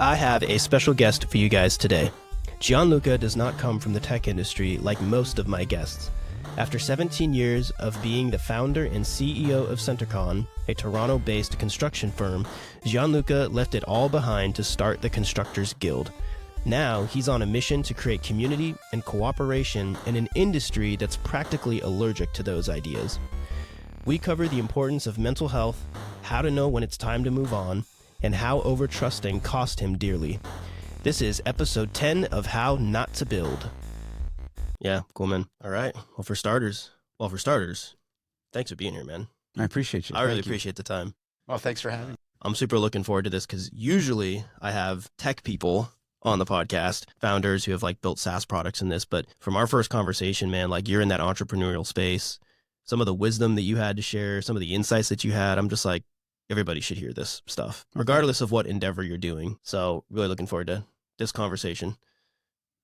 I have a special guest for you guys today. Gianluca does not come from the tech industry like most of my guests. After 17 years of being the founder and CEO of Centercon, a Toronto-based construction firm, Gianluca left it all behind to start the Constructors Guild. Now, he's on a mission to create community and cooperation in an industry that's practically allergic to those ideas. We cover the importance of mental health, how to know when it's time to move on, and how over-trusting cost him dearly. This is episode 10 of How Not to Build. Yeah, cool, man. All right. Well, for starters, thanks for being here, man. I appreciate you. I really appreciate the time. Well, thanks for having me. I'm super looking forward to this because usually I have tech people on the podcast, founders who have like built SaaS products in this. But from our first conversation, man, like you're in that entrepreneurial space, some of the wisdom that you had to share, some of the insights that you had, I'm just like, everybody should hear this stuff, regardless of what endeavor you're doing. So really looking forward to this conversation.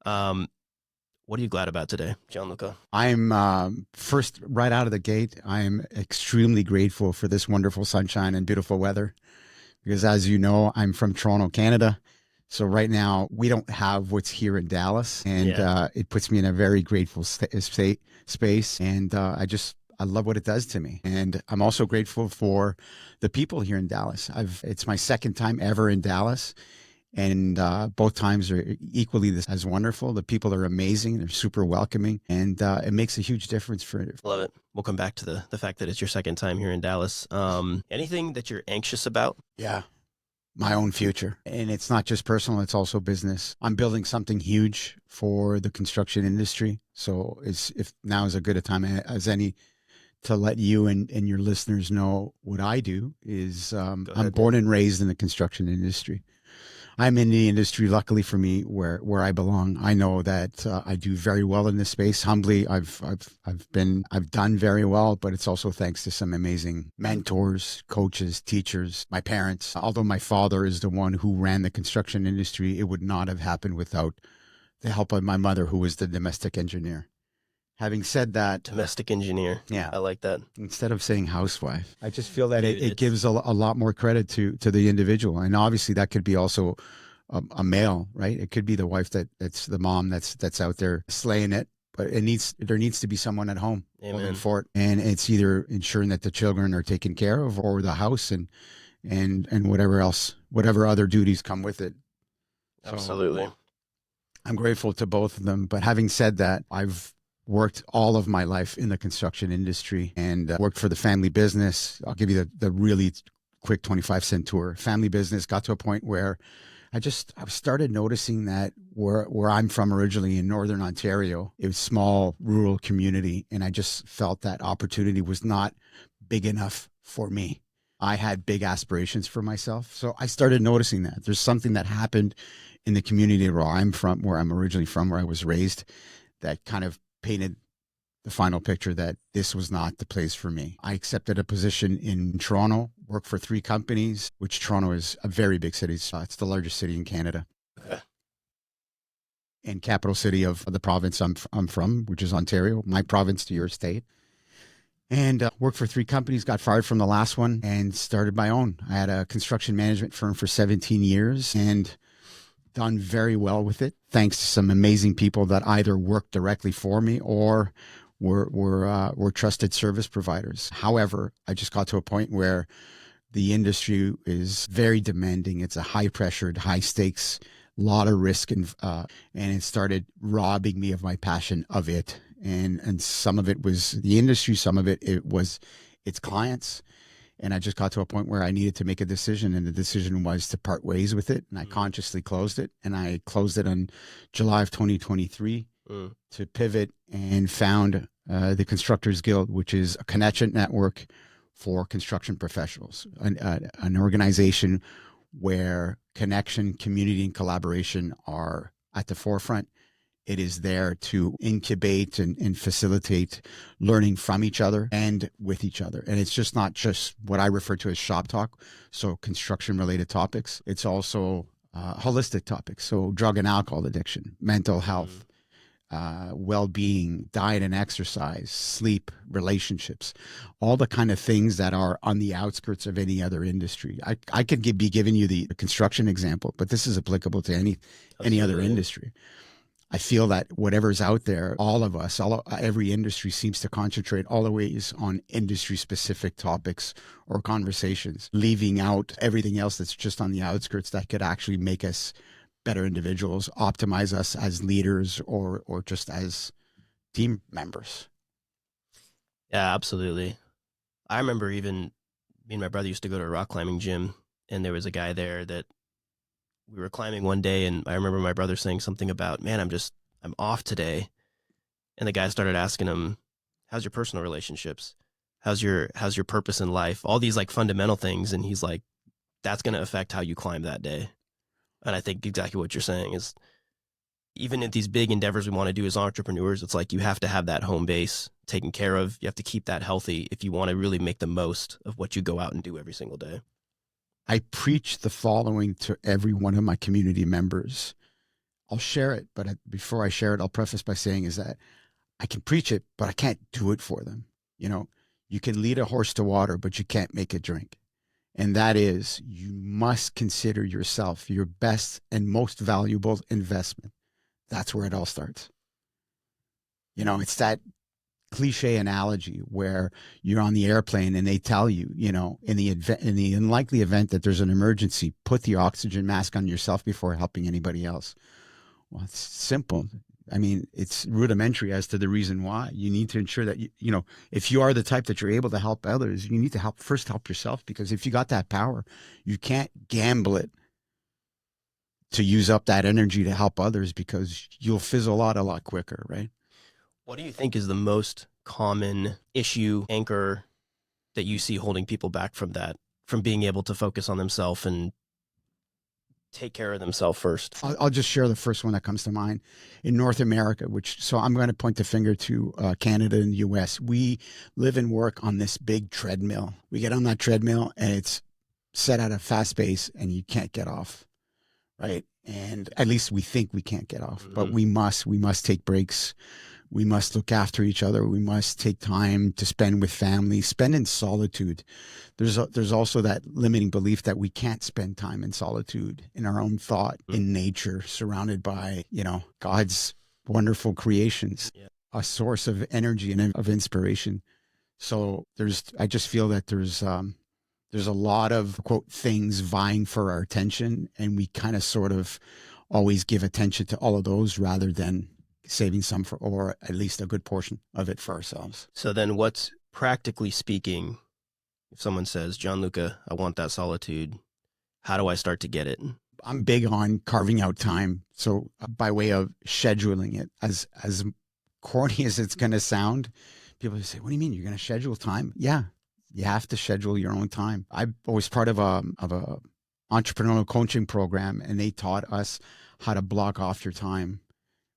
What are you glad about today, Gianluca? I'm first, right out of the gate, I am extremely grateful for this wonderful sunshine and beautiful weather. Because as you know, I'm from Toronto, Canada. So right now we don't have what's here in Dallas. And it puts me in a very grateful space. And I love what it does to me. And I'm also grateful for the people here in Dallas. It's my second time ever in Dallas. And both times are equally as wonderful. The people are amazing. They're super welcoming. And it makes a huge difference for it. Love it. We'll come back to the fact that it's your second time here in Dallas. Anything that you're anxious about? Yeah. My own future. And it's not just personal, it's also business. I'm building something huge for the construction industry. So if now is as good a time as any to let you and your listeners know what I do is I'm born and raised in the construction industry. I'm in the industry, luckily for me, where I belong. I know that I do very well in this space. Humbly, I've done very well, but it's also thanks to some amazing mentors, coaches, teachers, my parents. Although my father is the one who ran the construction industry, it would not have happened without the help of my mother, who was the domestic engineer. Having said that, domestic engineer. Yeah. I like that. Instead of saying housewife, I just feel that it gives a lot more credit to the individual. And obviously that could be also a male, right? It could be the wife that's the mom that's out there slaying it, but there needs to be someone at home holding fort. And it's either ensuring that the children are taken care of or the house and whatever other duties come with it. Absolutely. So I'm grateful to both of them. But having said that, I've worked all of my life in the construction industry and worked for the family business. I'll give you the really quick 25-cent tour. Family business got to a point where I started noticing that where I'm from originally in Northern Ontario, it was a small rural community. And I just felt that opportunity was not big enough for me. I had big aspirations for myself. So I started noticing that there's something that happened in the community where I'm from, where I'm originally from, where I was raised, that kind of painted the final picture that this was not the place for me. I accepted a position in Toronto, worked for 3 companies, which Toronto is a very big city. So it's the largest city in Canada. Okay. And capital city of the province I'm from, which is Ontario, my province to your state. And worked for 3 companies, got fired from the last one and started my own. I had a construction management firm for 17 years and done very well with it, thanks to some amazing people that either worked directly for me or were trusted service providers. However, I just got to a point where the industry is very demanding. It's a high-pressured, high-stakes, lot of risk, and it started robbing me of my passion of it. And some of it was the industry, some of it was its clients. And I just got to a point where I needed to make a decision, and the decision was to part ways with it. And I consciously closed it, and I closed it on July of 2023 to pivot and found the Constructors Guild, which is a connection network for construction professionals, an organization where connection, community, and collaboration are at the forefront. It is there to incubate and facilitate learning from each other and with each other. And it's just not just what I refer to as shop talk, so construction-related topics. It's also holistic topics, so drug and alcohol addiction, mental health, well-being, diet and exercise, sleep, relationships, all the kind of things that are on the outskirts of any other industry. I could be giving you the construction example, but this is applicable to any other industry. I feel that whatever's out there, all of us, every industry seems to concentrate always on industry-specific topics or conversations, leaving out everything else that's just on the outskirts that could actually make us better individuals, optimize us as leaders or just as team members. Yeah, absolutely. I remember even me and my brother used to go to a rock climbing gym, and there was a guy there that we were climbing one day, and I remember my brother saying something about, man, I'm off today. And the guy started asking him, how's your personal relationships? How's your purpose in life? All these like fundamental things. And he's like, that's going to affect how you climb that day. And I think exactly what you're saying is, even at these big endeavors we want to do as entrepreneurs, it's like you have to have that home base taken care of. You have to keep that healthy if you want to really make the most of what you go out and do every single day. I preach the following to every one of my community members. I'll share it, but before I share it, I'll preface by saying is that I can preach it, but I can't do it for them. You know, you can lead a horse to water, but you can't make it drink. And that is, you must consider yourself your best and most valuable investment. That's where it all starts. You know, it's that cliche analogy where you're on the airplane and they tell you, you know, in the unlikely event that there's an emergency, put the oxygen mask on yourself before helping anybody else. Well, it's simple. I mean, it's rudimentary as to the reason why. You need to ensure that, you know, if you are the type that you're able to help others, you need to help yourself, because if you got that power, you can't gamble it to use up that energy to help others, because you'll fizzle out a lot quicker, right? What do you think is the most common issue, anchor that you see holding people back from that, from being able to focus on themselves and take care of themselves first? I'll just share the first one that comes to mind. In North America, so I'm going to point the finger to Canada and the US. We live and work on this big treadmill. We get on that treadmill and it's set at a fast pace and you can't get off, right? And at least we think we can't get off, but we must take breaks. We must look after each other. We must take time to spend with family, spend in solitude. There's also that limiting belief that we can't spend time in solitude, in our own thought, in nature, surrounded by, you know, God's wonderful creations, a source of energy and of inspiration. So I just feel that there's a lot of, quote, things vying for our attention, and we kind of sort of always give attention to all of those rather than saving some or at least a good portion of it for ourselves. So then what's, practically speaking, if someone says, Gianluca, I want that solitude, how do I start to get it? I'm big on carving out time. So by way of scheduling it, as corny as it's going to sound, people say, what do you mean you're going to schedule time? Yeah, you have to schedule your own time. I was part of a entrepreneurial coaching program, and they taught us how to block off your time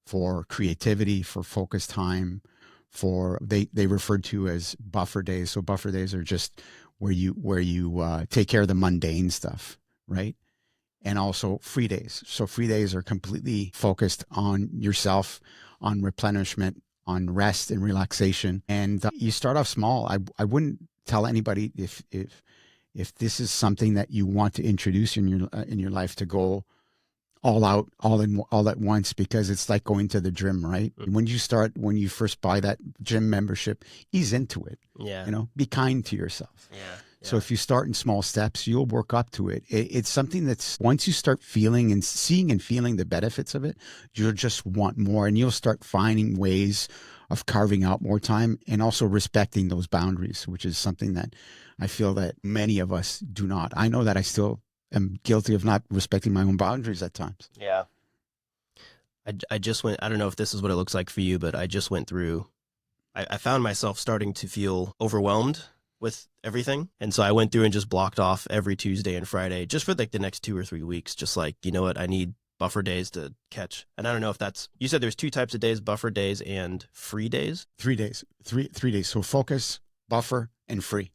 for creativity, for focus time, for they referred to as buffer days. So buffer days are just where you take care of the mundane stuff, right? And also free days. So free days are completely focused on yourself, on replenishment, on rest and relaxation. And you start off small. I wouldn't tell anybody if this is something that you want to introduce in your life to go all out, all at once, because it's like going to the gym, right? When you first buy that gym membership, ease into it. Yeah. You know, be kind to yourself. Yeah. So if you start in small steps, you'll work up to it. It's something that's, once you start feeling and seeing and feeling the benefits of it, you'll just want more, and you'll start finding ways of carving out more time and also respecting those boundaries, which is something that I feel that many of us do not. I know that I still am guilty of not respecting my own boundaries at times. Yeah. I just went, I don't know if this is what it looks like for you, but I just went through, I found myself starting to feel overwhelmed with everything. And so I went through and just blocked off every Tuesday and Friday just for like the next 2 or 3 weeks. Just like, you know what, I need buffer days to catch. And I don't know if that's, you said there's 2 types of days, buffer days and free days? 3 days, three days. So focus, buffer, and free.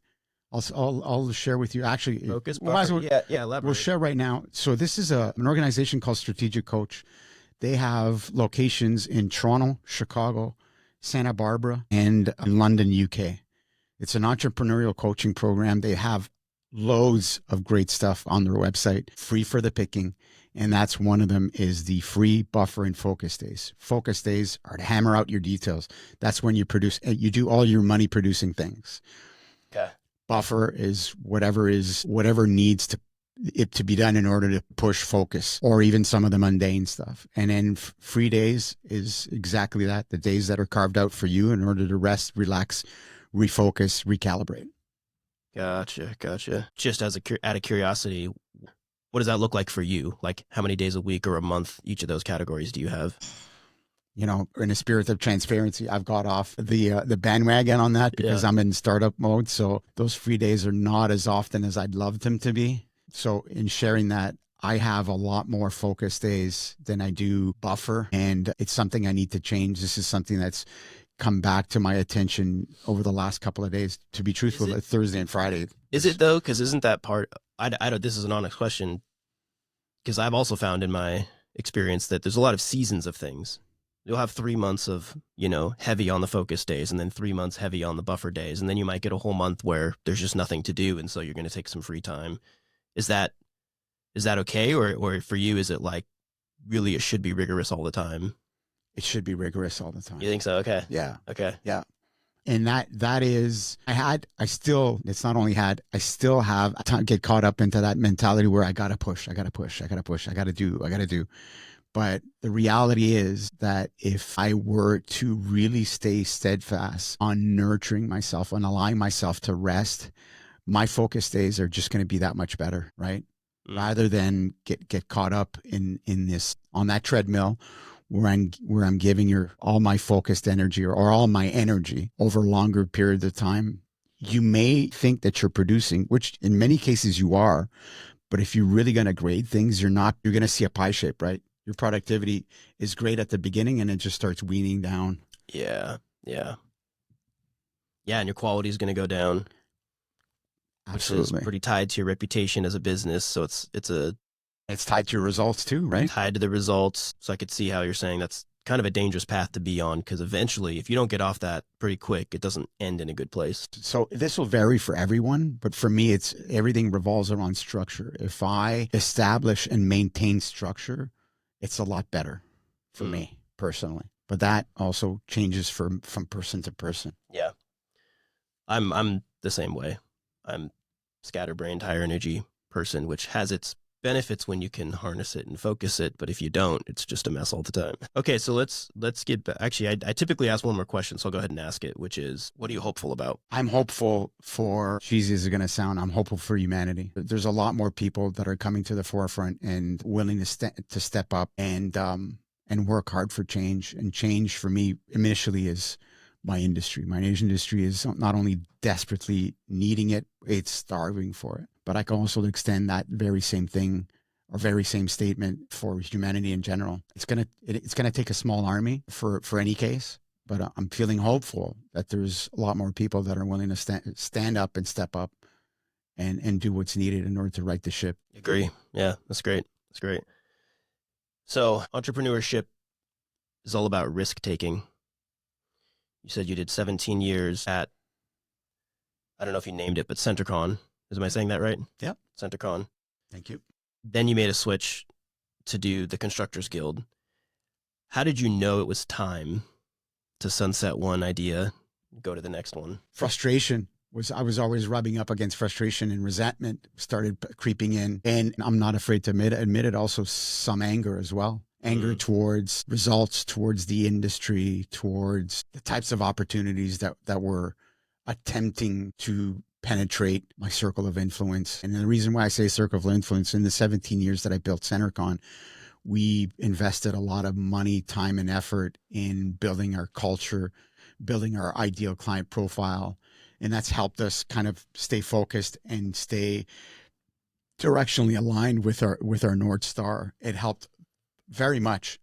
I'll share with you actually. Focus, buffer. Yeah, elaborate. We'll share right now. So this is an organization called Strategic Coach They have locations in Toronto, Chicago, Santa Barbara, and London, UK. It's an entrepreneurial coaching program. They have loads of great stuff on their website, free for the picking. And that's one of them is the free buffer and focus days. Focus days are to hammer out your details. That's when you do all your money producing things. Okay. Buffer is whatever needs it to be done in order to push focus or even some of the mundane stuff. And then free days is exactly that. The days that are carved out for you in order to rest, relax, refocus, recalibrate. Gotcha. Just out of curiosity, what does that look like for you? Like how many days a week or a month each of those categories do you have? You know, in a spirit of transparency, I've got off the bandwagon on that because I'm in startup mode. So those free days are not as often as I'd love them to be. So in sharing that, I have a lot more focus days than I do buffer. And it's something I need to change. This is something that's come back to my attention over the last couple of days, to be truthful, like Thursday and Friday. Is it though? Because isn't that part, I don't, this is an honest question, because I've also found in my experience that there's a lot of seasons of things. You'll have 3 months of, heavy on the focus days and then 3 months heavy on the buffer days. And then you might get a whole month where there's just nothing to do. And so you're going to take some free time. Is that okay? Or for you, is it like really it should be rigorous all the time? It should be rigorous all the time. You think so? Okay. Yeah. Okay. Yeah. And that is, I still have get caught up into that mentality where I got to push, I got to do. But the reality is that if I were to really stay steadfast on nurturing myself and allowing myself to rest, my focus days are just going to be that much better, right? Rather than get caught up in this, on that treadmill where I'm giving all my focused energy or all my energy over longer periods of time. You may think that you're producing, which in many cases you are, but if you're really going to grade things, you're going to see a pie shape, right? Your productivity is great at the beginning and it just starts weaning down. Yeah. And your quality is going to go down. Absolutely. Which is pretty tied to your reputation as a business. So it's tied to your results too, right? Tied to the results. So I could see how you're saying that's kind of a dangerous path to be on, because eventually if you don't get off that pretty quick, it doesn't end in a good place. So this will vary for everyone, but for me, everything revolves around structure. If I establish and maintain structure, it's a lot better for me personally. But that also changes from person to person. Yeah. I'm the same way. I'm scatterbrained, higher energy person, which has its benefits when you can harness it and focus it. But if you don't, it's just a mess all the time. Okay, so let's get back. Actually, I typically ask one more question, so I'll go ahead and ask it, which is, what are you hopeful about? I'm hopeful for, cheesy as it's going to sound, I'm hopeful for humanity. There's a lot more people that are coming to the forefront and willing to step up and work hard for change. And change for me initially is my industry. My industry is not only desperately needing it, it's starving for it. But I can also extend that very same thing or very same statement for humanity in general. It's gonna take a small army for any case, but I'm feeling hopeful that there's a lot more people that are willing to stand up and step up and do what's needed in order to right the ship. Agree. Yeah, that's great. So entrepreneurship is all about risk taking. You said you did 17 years at, I don't know if you named it, but CenterCon. Am I saying that right? Yep. CenterCon. Thank you. Then you made a switch to do the Constructors Guild. How did you know it was time to sunset one idea, go to the next one? Frustration. I was always rubbing up against frustration, and resentment started creeping in. And I'm not afraid to admit it, also some anger as well. Anger towards results, towards the industry, towards the types of opportunities that were attempting to penetrate my circle of influence. And the reason why I say circle of influence, in the 17 years that I built CenterCon, we invested a lot of money, time, and effort in building our culture, building our ideal client profile. And that's helped us kind of stay focused and stay directionally aligned with our North Star. It helped very much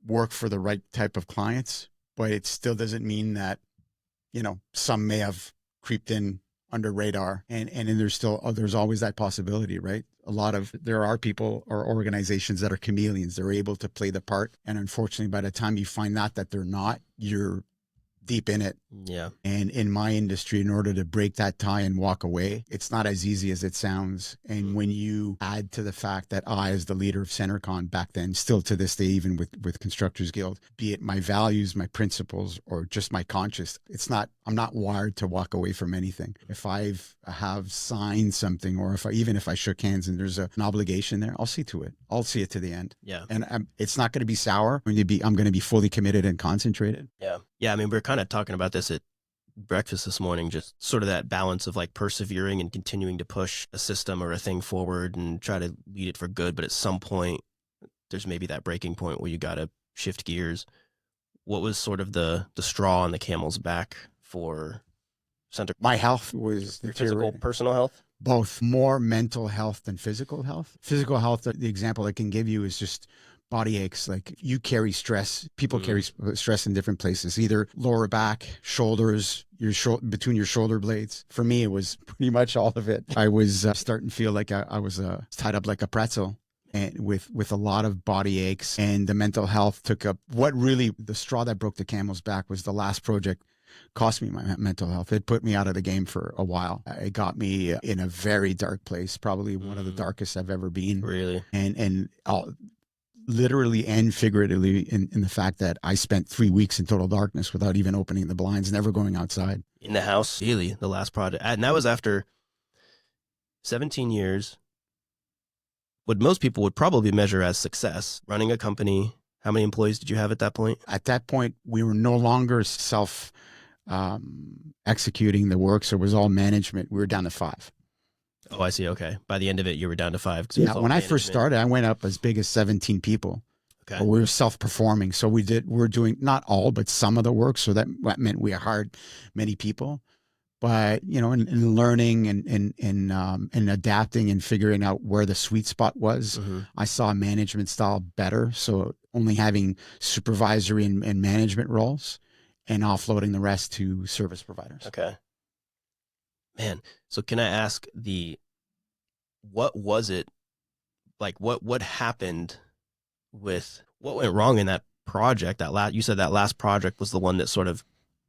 work for the right type of clients, but it still doesn't mean that, some may have creeped in under radar, and there's always that possibility, right? there are people or organizations that are chameleons. They're able to play the part. And unfortunately, by the time you find out that they're not, you're deep in it. Yeah. And in my industry, in order to break that tie and walk away, it's not as easy as it sounds. And when you add to the fact that I, as the leader of CenterCon back then, still to this day, even with Constructors Guild, be it my values, my principles, or just my conscience, I'm not wired to walk away from anything. If I have signed something, or even if I shook hands and there's an obligation there, I'll see to it. I'll see it to the end. Yeah. And it's not going to be sour. I'm going to be fully committed and concentrated. Yeah. Yeah. I mean, we're kind of talking about this at breakfast this morning, just sort of that balance of like persevering and continuing to push a system or a thing forward and try to lead it for good. But at some point, there's maybe that breaking point where you got to shift gears. What was sort of the straw on the camel's back for Center? My health was Physical, personal health? Both. More mental health than physical health. Physical health, the example I can give you is just body aches. Like, you carry stress. People carry stress in different places, either lower back, shoulders, between your shoulder blades. For me, it was pretty much all of it. I was starting to feel like I was tied up like a pretzel, and with a lot of body aches, and the mental health took up. What really, the straw that broke the camel's back was the last project cost me my mental health. It put me out of the game for a while. It got me in a very dark place, probably one of the darkest I've ever been. Really? And literally and figuratively in the fact that I spent 3 weeks in total darkness without even opening the blinds, never going outside. In the house? Really? The last project. And that was after 17 years. What most people would probably measure as success, running a company. How many employees did you have at that point? At that point, we were no longer executing the work, so it was all management. We were down to 5. Oh, I see. Okay. By the end of it, you were down to 5. Yeah. When I first started, I went up as big as 17 people. Okay. But we were self-performing. So we're doing not all, but some of the work. So that meant we hired many people. But, in learning and adapting and figuring out where the sweet spot was, I saw management style better. So only having supervisory and management roles and offloading the rest to service providers. Okay. Man, so can I ask what was it, like what happened what went wrong in that project? You said that last project was the one that sort of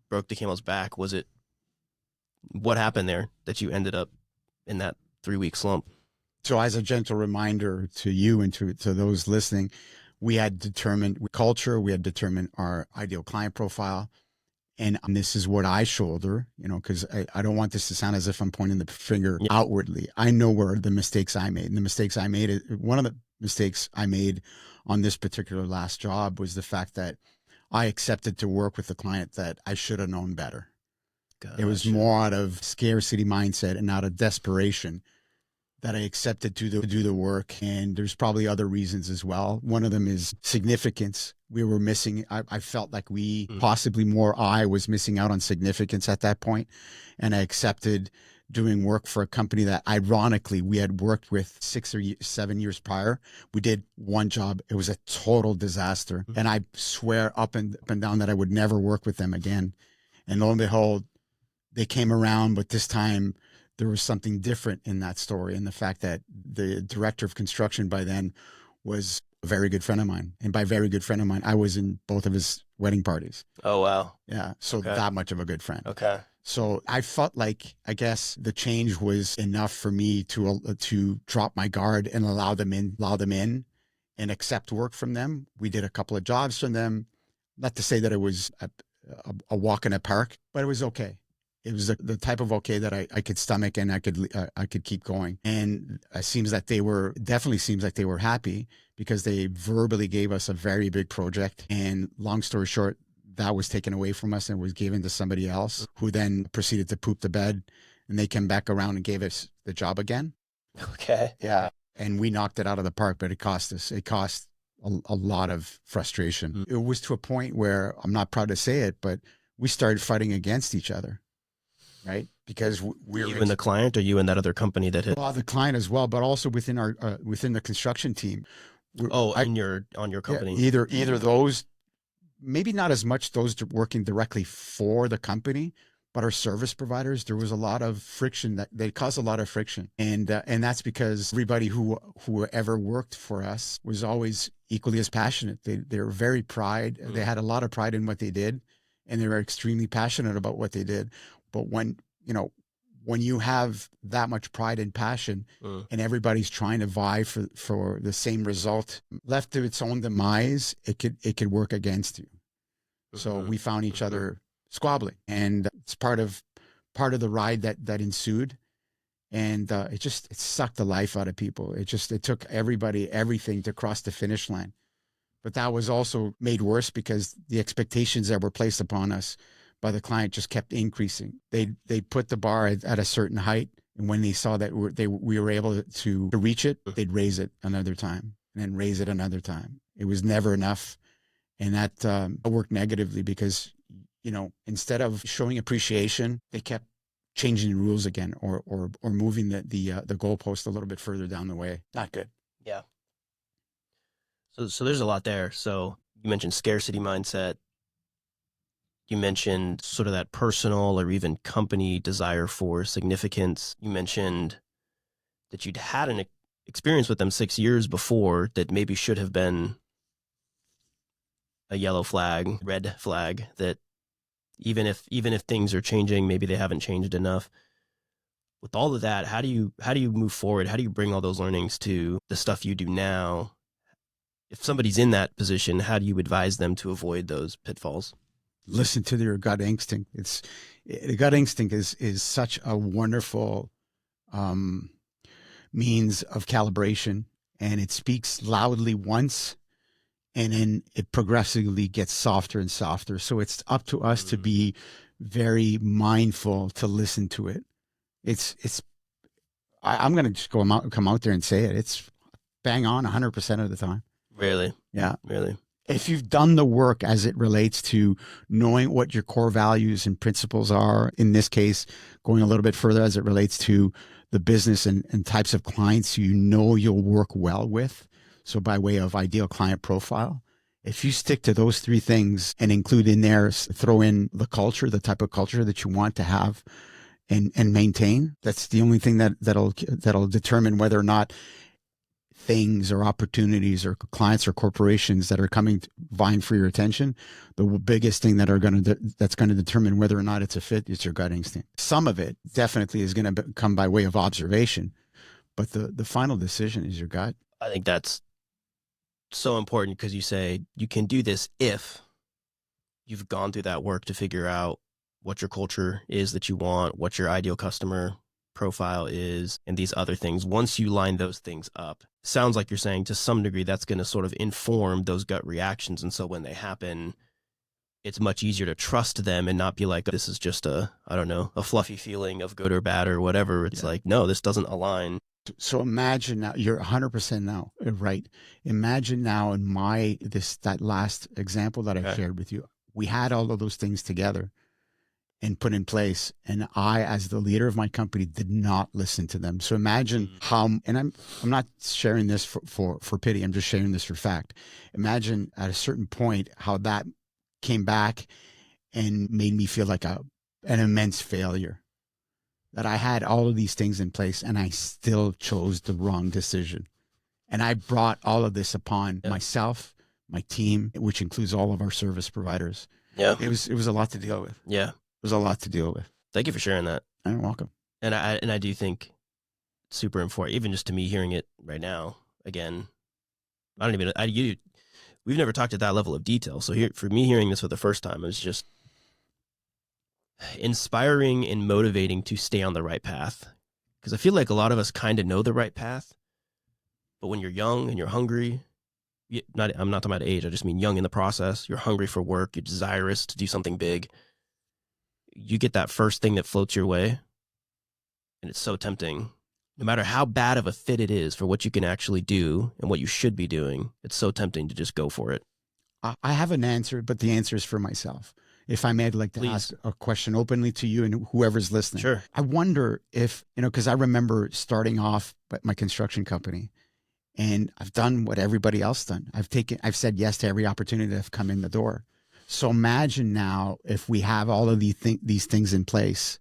broke the camel's back. What happened there that you ended up in that 3-week slump? So as a gentle reminder to you and to those listening, we had determined culture, we had determined our ideal client profile. And this is what I shoulder, because I don't want this to sound as if I'm pointing the finger outwardly. I know where the mistakes I made. And one of the mistakes I made on this particular last job was the fact that I accepted to work with a client that I should have known better. Gotcha. It was more out of scarcity mindset and out of desperation that I accepted to do the work. And there's probably other reasons as well. One of them is significance. We were missing, I felt like I was missing out on significance at that point. And I accepted doing work for a company that ironically we had worked with 6 or 7 years prior. We did one job. It was a total disaster. And I swear up and down that I would never work with them again. And lo and behold, they came around, but this time there was something different in that story. And the fact that the director of construction by then was a very good friend of mine. And by very good friend of mine, I was in both of his wedding parties. Oh, wow. Yeah. So that much of a good friend. Okay. So I felt like, I guess the change was enough for me to drop my guard and allow them in and accept work from them. We did a couple of jobs from them. Not to say that it was a walk in a park, but it was okay. It was the type of okay that I could stomach and I could keep going. And it seems like they were happy because they verbally gave us a very big project. And long story short, that was taken away from us and was given to somebody else who then proceeded to poop the bed. And they came back around and gave us the job again. Okay. Yeah. And we knocked it out of the park, but it cost a lot of frustration. Mm-hmm. It was to a point where, I'm not proud to say it, but we started fighting against each other. Right, because we're you and the client, or you and that other company that hit. Well, the client as well, but also within the construction team. On your company. Yeah, either those, maybe not as much those working directly for the company, But our service providers, there was a lot of friction that they caused a lot of friction. And that's because everybody who ever worked for us was always equally as passionate. They were very they had a lot of pride in what they did, and they were extremely passionate about what they did. But when you have that much pride and passion and everybody's trying to vie for the same result, left to its own demise, it could work against you. So we found each other squabbling, and it's part of the ride that ensued. And it sucked the life out of people. It took everything to cross the finish line. But that was also made worse because the expectations that were placed upon us by the client just kept increasing. They put the bar at a certain height, and when they saw that we were able to reach it, they'd raise it another time and then raise it another time. It was never enough, and that worked negatively because instead of showing appreciation, they kept changing the rules again or moving the goalpost a little bit further down the way. Not good. Yeah. So there's a lot there. So you mentioned scarcity mindset. You mentioned sort of that personal or even company desire for significance. You mentioned that you'd had an experience with them 6 years before that maybe should have been a yellow flag, red flag, that even if things are changing, maybe they haven't changed enough. With all of that, how do you move forward? How do you bring all those learnings to the stuff you do now? If somebody's in that position, how do you advise them to avoid those pitfalls? Listen to your gut instinct. The gut instinct is such a wonderful means of calibration, and it speaks loudly once, and then it progressively gets softer and softer. So it's up to us to be very mindful to listen to it. I'm going to just come out there and say it. It's bang on 100% of the time. Really? Yeah. Really? If you've done the work as it relates to knowing what your core values and principles are, in this case, going a little bit further as it relates to the business and types of clients you'll work well with. So by way of ideal client profile, if you stick to those three things and include in there, throw in the culture, the type of culture that you want to have and maintain, that's the only thing that'll determine whether or not things or opportunities or clients or corporations that are vying for your attention. The biggest thing that's going to determine whether or not it's a fit is your gut instinct. Some of it definitely is going to come by way of observation, but the final decision is your gut. I think that's so important because you say you can do this if you've gone through that work to figure out what your culture is that you want, what your ideal customer profile is, and these other things. Once you line those things up, sounds like you're saying to some degree that's going to sort of inform those gut reactions. And so when they happen, it's much easier to trust them and not be like, this is just a fluffy feeling of good or bad or whatever. It's like, no, this doesn't align. So imagine now, you're 100% now, right? Imagine now in that last example that I shared with you, we had all of those things together and put in place. And I, as the leader of my company, did not listen to them. So imagine how, and I'm not sharing this for pity. I'm just sharing this for fact. Imagine at a certain point how that came back and made me feel like an immense failure. That I had all of these things in place and I still chose the wrong decision. And I brought all of this upon myself, my team, which includes all of our service providers. Yeah. It was a lot to deal with. Yeah. It was a lot to deal with. Thank you for sharing that. You're welcome. And I do think it's super important, even just to me hearing it right now. Again, we've never talked at that level of detail. So for me hearing this for the first time, it was just inspiring and motivating to stay on the right path. Because I feel like a lot of us kind of know the right path, but when you're young and you're hungry, I'm not talking about age, I just mean young in the process, you're hungry for work, you're desirous to do something big, you get that first thing that floats your way, and it's so tempting. No matter how bad of a fit it is for what you can actually do and what you should be doing, it's so tempting to just go for it. I have an answer, but the answer is for myself. If I may, I'd like to ask a question openly to you and whoever's listening. Sure. I wonder if, because I remember starting off at my construction company and I've done what everybody else done. I've said yes to every opportunity that's come in the door. So imagine now if we have all of these things in place,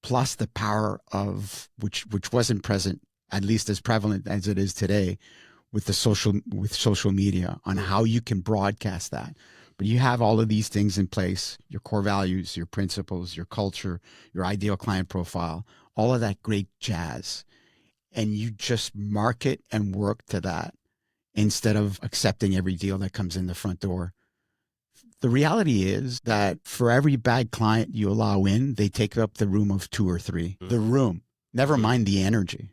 plus the power of which wasn't present, at least as prevalent as it is today, with social media on how you can broadcast that. But you have all of these things in place, your core values, your principles, your culture, your ideal client profile, all of that great jazz. And you just market and work to that instead of accepting every deal that comes in the front door. The reality is that for every bad client you allow in, they take up the room of 2 or 3. The room, never mind the energy,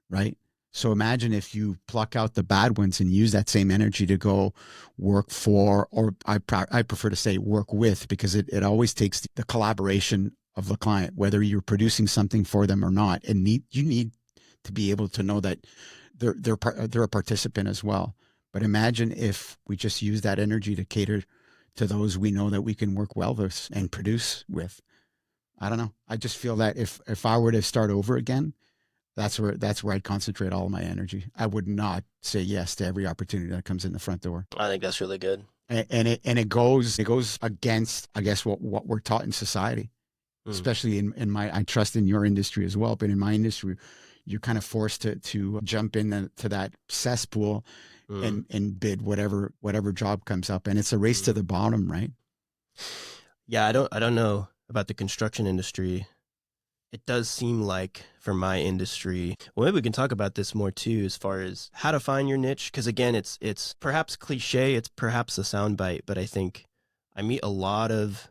right? So imagine if you pluck out the bad ones and use that same energy to go work for, or I prefer to say work with, because it always takes the collaboration of the client, whether you're producing something for them or not. And you need to be able to know that they're a participant as well. But imagine if we just use that energy to cater to those we know that we can work well with and produce with. I don't know. I just feel that if I were to start over again, that's where I'd concentrate all of my energy. I would not say yes to every opportunity that comes in the front door. I think that's really good. And it goes against, I guess, what we're taught in society, especially in my, I trust in your industry as well, but in my industry, you're kind of forced to jump into that cesspool and bid whatever job comes up, and it's a race to the bottom, right? Yeah, I don't know about the construction industry. It does seem like for my industry, well, maybe we can talk about this more too, as far as how to find your niche. Because again, it's perhaps cliche, it's perhaps a soundbite, but I think I meet a lot of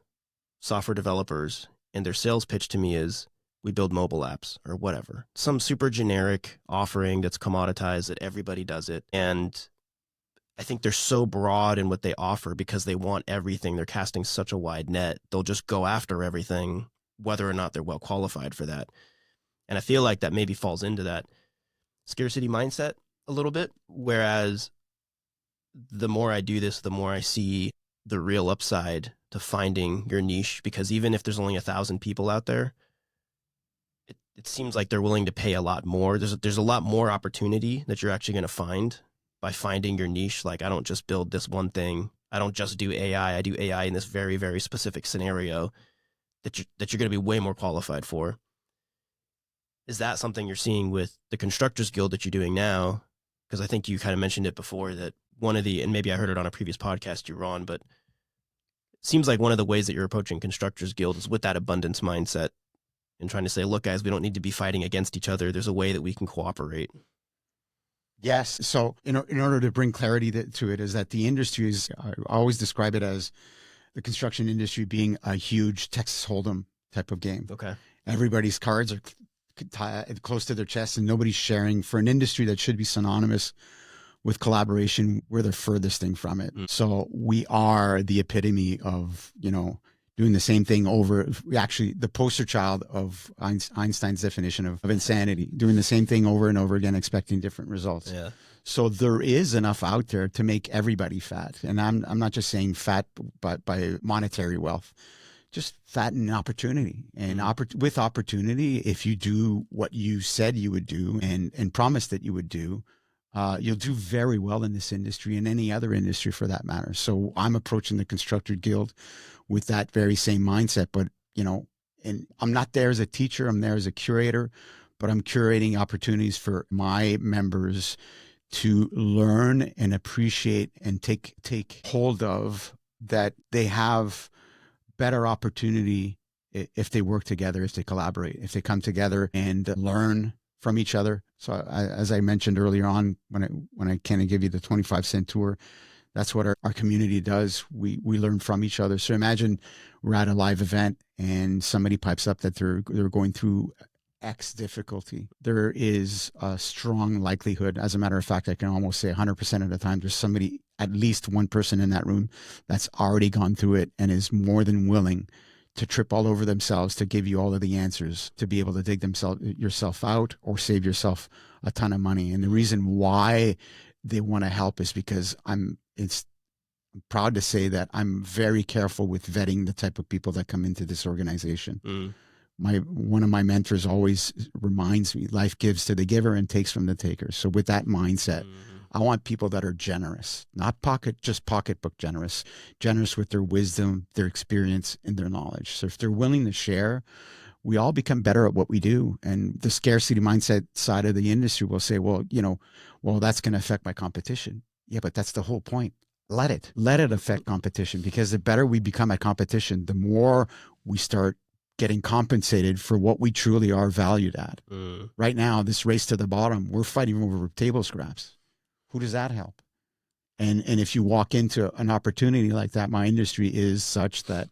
software developers, and their sales pitch to me is, we build mobile apps or whatever, some super generic offering that's commoditized that everybody does it. And I think they're so broad in what they offer because they want everything. They're casting such a wide net. They'll just go after everything, whether or not they're well qualified for that. And I feel like that maybe falls into that scarcity mindset a little bit. Whereas the more I do this, the more I see the real upside to finding your niche, because even if there's only 1,000 people out there, it seems like they're willing to pay a lot more. There's a lot more opportunity that you're actually going to find by finding your niche. Like, I don't just build this one thing. I don't just do AI. I do AI in this very, very specific scenario that you're going to be way more qualified for. Is that something you're seeing with the Constructors Guild that you're doing now? Because I think you kind of mentioned it before, that one of the, and maybe I heard it on a previous podcast you were on, but it seems like one of the ways that you're approaching Constructors Guild is with that abundance mindset and trying to say, look, guys, we don't need to be fighting against each other. There's a way that we can cooperate. Yes. So in order to bring clarity to it, is that the industry is, I always describe it as the construction industry being a huge Texas Hold'em type of game. Okay. Everybody's cards are close to their chest and nobody's sharing. For an industry that should be synonymous with collaboration, we're the furthest thing from it. So we are the epitome of, doing the same thing over, actually the poster child of Einstein's definition of insanity, doing the same thing over and over again, expecting different results. Yeah. So there is enough out there to make everybody fat. And I'm not just saying fat by monetary wealth, just fat in opportunity. And with opportunity, if you do what you said you would do and promised that you would do, you'll do very well in this industry and any other industry for that matter. So I'm approaching the Constructor Guild with that very same mindset, but and I'm not there as a teacher, I'm there as a curator, but I'm curating opportunities for my members to learn and appreciate and take hold of, that they have better opportunity if they work together, if they collaborate, if they come together and learn from each other. So as I mentioned earlier on, when I kind of give you the 25-cent tour, that's what our community does. We learn from each other. So imagine we're at a live event and somebody pipes up that they're going through X difficulty. There is a strong likelihood, as a matter of fact, I can almost say 100% of the time, there's somebody, at least one person in that room that's already gone through it and is more than willing to trip all over themselves to give you all of the answers, to be able to dig yourself out or save yourself a ton of money. And the reason why they want to help is because I'm proud to say that I'm very careful with vetting the type of people that come into this organization. One of my mentors always reminds me, life gives to the giver and takes from the taker. So with that mindset, I want people that are generous, not just pocketbook generous with their wisdom, their experience, and their knowledge. So if they're willing to share, we all become better at what we do. And the scarcity mindset side of the industry will say, well, that's going to affect my competition. Yeah, but that's the whole point. Let it affect competition, because the better we become at competition, the more we start getting compensated for what we truly are valued at. Right now, this race to the bottom, we're fighting over table scraps. Who does that help? And if you walk into an opportunity like that, my industry is such that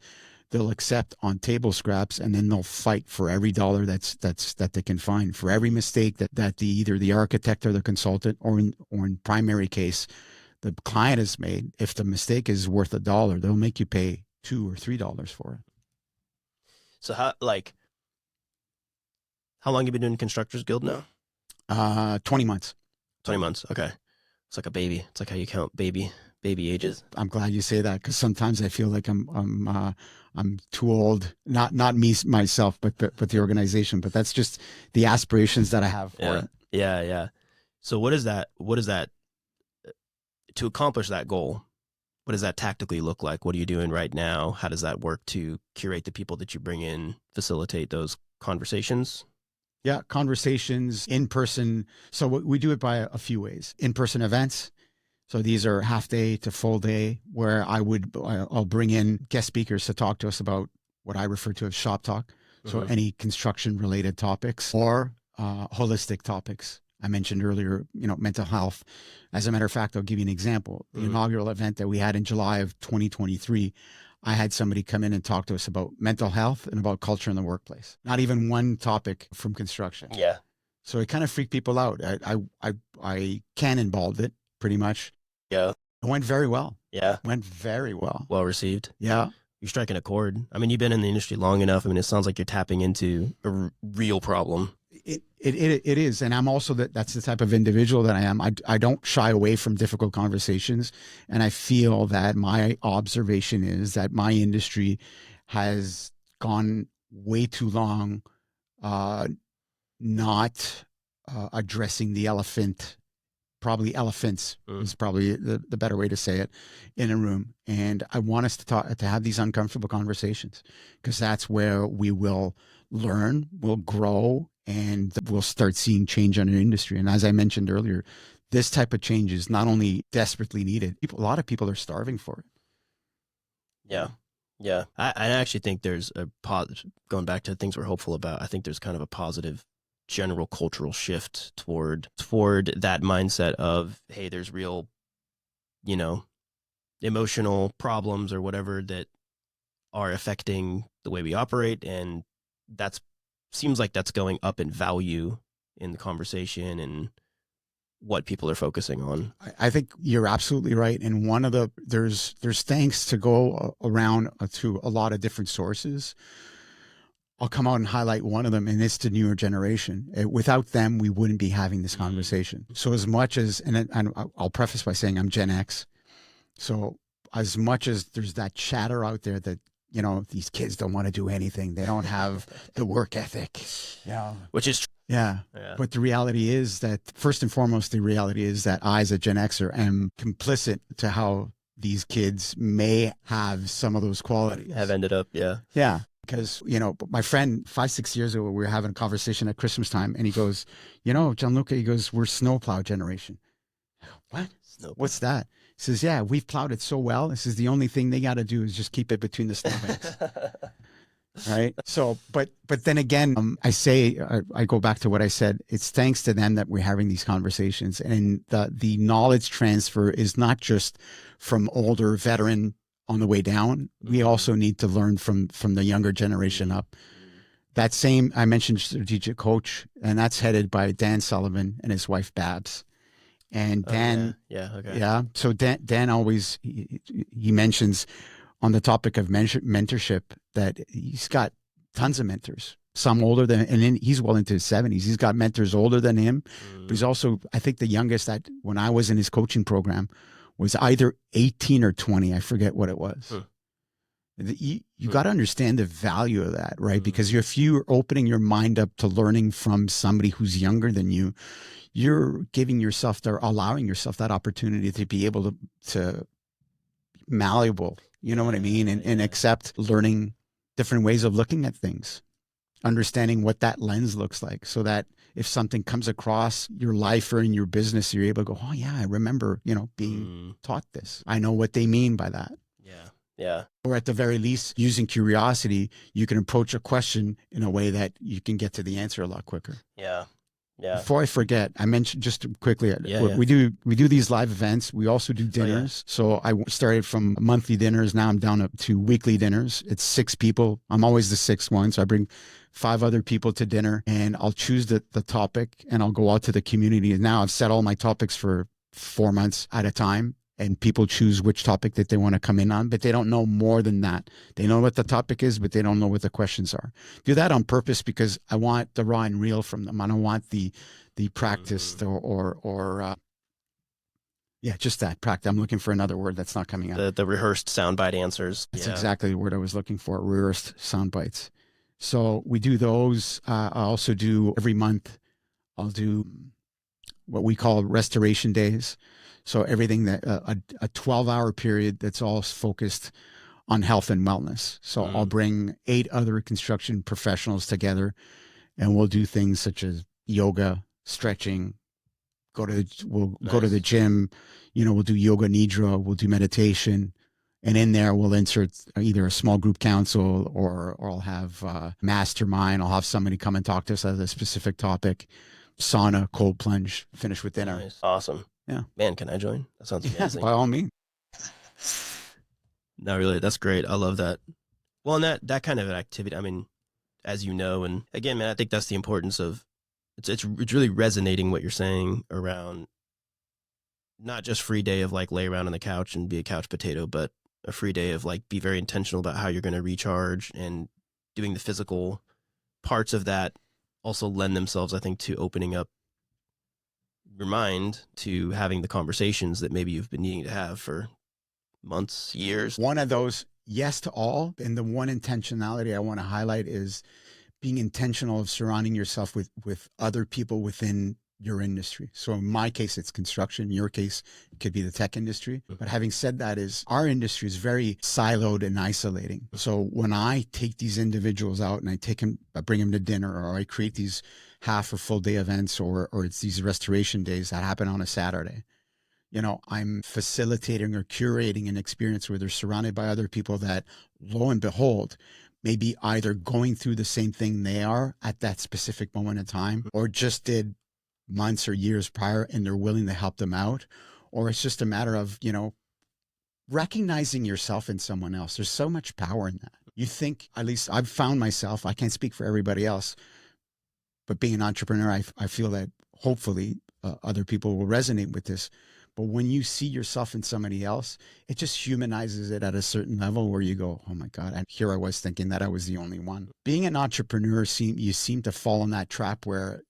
they'll accept on table scraps, and then they'll fight for every dollar that they can find, for every mistake that either the architect or the consultant, or in primary case, the client has made. If the mistake is worth $1, they'll make you pay $2 or $3 for it. So how long have you been doing Constructors Guild now? 20 months. 20 months. Okay. It's like a baby. It's like how you count baby ages. I'm glad you say that, because sometimes I feel like I'm too old. Not me myself, but the organization. But that's just the aspirations that I have for it. Yeah. So what is that to accomplish that goal? What does that tactically look like? What are you doing right now? How does that work to curate the people that you bring in, facilitate those conversations? Yeah, conversations, in person. So we do it by a few ways. In-person events. So these are half day to full day, where I'll bring in guest speakers to talk to us about what I refer to as shop talk. So any construction related topics, or holistic topics. I mentioned earlier, mental health. As a matter of fact, I'll give you an example. The inaugural event that we had in July of 2023, I had somebody come in and talk to us about mental health and about culture in the workplace. Not even one topic from construction. Yeah. So it kind of freaked people out. I cannonballed it pretty much. Yeah. It went very well. Yeah. Went very well. Well received. Yeah. You're striking a chord. I mean, you've been in the industry long enough. I mean, it sounds like you're tapping into a real problem. It is. And I'm also that's the type of individual that I am. I don't shy away from difficult conversations. And I feel that my observation is that my industry has gone way too long not addressing the elephant. Probably elephants is probably the better way to say it, in a room. And I want us to have these uncomfortable conversations, because that's where we will learn, we'll grow, and we'll start seeing change in our industry. And as I mentioned earlier, this type of change is not only desperately needed, a lot of people are starving for it. Yeah. I actually think there's going back to things we're hopeful about, I think there's kind of a positive general cultural shift toward that mindset of, hey, there's real, emotional problems or whatever that are affecting the way we operate. And seems like that's going up in value in the conversation and what people are focusing on. I think you're absolutely right. And there's thanks to go around to a lot of different sources. I'll come out and highlight one of them, and it's the newer generation. Without them, we wouldn't be having this conversation. So as much as, and I'll preface by saying I'm Gen X. So as much as there's that chatter out there that, these kids don't want to do anything, they don't have the work ethic, which is yeah. But the reality is that, first and foremost, the reality is that I, as a Gen Xer, am complicit to how these kids may have some of those qualities. Have ended up, Yeah. Because, my friend 5-6 years ago, we were having a conversation at Christmas time, and he goes, Gianluca, he goes, we're snowplow generation. What? What's that? He says, yeah, we've plowed it so well. He says, the only thing they got to do is just keep it between the snowbanks. Right. So, but then again, I go back to what I said. It's thanks to them that we're having these conversations, and the knowledge transfer is not just from older veteran on the way down. We also need to learn from the younger generation up. That same, I mentioned strategic coach, and that's headed by Dan Sullivan and his wife Babs. And Dan, so Dan always, he mentions on the topic of mentorship that he's got tons of mentors, some older than, and then he's well into his 70s. He's got mentors older than him, but he's also, I think the youngest that when I was in his coaching program was either 18 or 20. I forget what it was. You got to understand the value of that, right? Because if you're opening your mind up to learning from somebody who's younger than you, you're giving yourself, or allowing yourself that opportunity to be able to malleable, you know what I mean? And accept learning different ways of looking at things, understanding what that lens looks like, so that if something comes across your life or in your business, you're able to go, oh yeah, I remember, being taught this. I know what they mean by that. Yeah. Or at the very least, using curiosity, you can approach a question in a way that you can get to the answer a lot quicker. Yeah. Before I forget, I mentioned just quickly, we do these live events. We also do dinners. So I started from monthly dinners. Now I'm down to weekly dinners. It's 6 people. I'm always the 6th one. So I bring 5 other people to dinner, and I'll choose the topic, and I'll go out to the community. And now I've set all my topics for 4 months at a time. And people choose which topic that they want to come in on, but they don't know more than that. They know what the topic is, but they don't know what the questions are. Do that on purpose because I want the raw and real from them. I don't want the practiced or just that practice. I'm looking for another word that's not coming out. The rehearsed soundbite answers. That's exactly the word I was looking for. Rehearsed sound bites. So we do those. I also do every month. I'll do what we call restoration days. So everything that a 12-hour period that's all focused on health and wellness. So I'll bring 8 other construction professionals together, and we'll do things such as yoga, stretching, we'll go to the gym, we'll do yoga nidra, we'll do meditation. And in there, we'll insert either a small group counsel or I'll have mastermind. I'll have somebody come and talk to us on a specific topic. Sauna, cold plunge, finish with dinner. Nice. Awesome. Yeah. Man, can I join? That sounds amazing. By all means. No, really, that's great. I love that. Well, and that kind of an activity, I mean, as you know, and again, man, I think that's the importance of, it's really resonating what you're saying around not just free day of like lay around on the couch and be a couch potato, but a free day of like be very intentional about how you're going to recharge, and doing the physical parts of that also lend themselves, I think, to opening up your mind to having the conversations that maybe you've been needing to have for months, years. One of those, yes to all. And the one intentionality I want to highlight is being intentional of surrounding yourself with other people within your industry. So in my case, it's construction. In your case, it could be the tech industry. But having said that, is our industry is very siloed and isolating. So when I take these individuals out and I bring them to dinner, or I create these half or full day events, or it's these restoration days that happen on a Saturday, I'm facilitating or curating an experience where they're surrounded by other people that, lo and behold, maybe either going through the same thing they are at that specific moment in time, or just did months or years prior, and they're willing to help them out. Or it's just a matter of, recognizing yourself in someone else. There's so much power in that. You think, at least I've found myself, I can't speak for everybody else, but being an entrepreneur, I feel that hopefully other people will resonate with this. But when you see yourself in somebody else, it just humanizes it at a certain level where you go, oh my God, and here I was thinking that I was the only one. Being an entrepreneur, you seem to fall in that trap where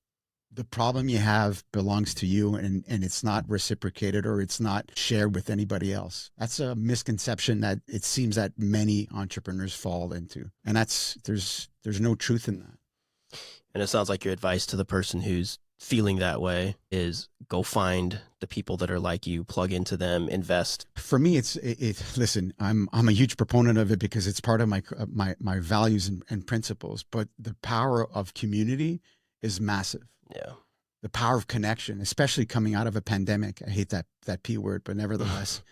the problem you have belongs to you, and it's not reciprocated, or it's not shared with anybody else. That's a misconception that it seems that many entrepreneurs fall into. And there's no truth in that. And it sounds like your advice to the person who's feeling that way is go find the people that are like you, plug into them, invest. For me, listen, I'm a huge proponent of it because it's part of my values and principles, but the power of community is massive. Yeah. The power of connection, especially coming out of a pandemic. I hate that P word, but nevertheless,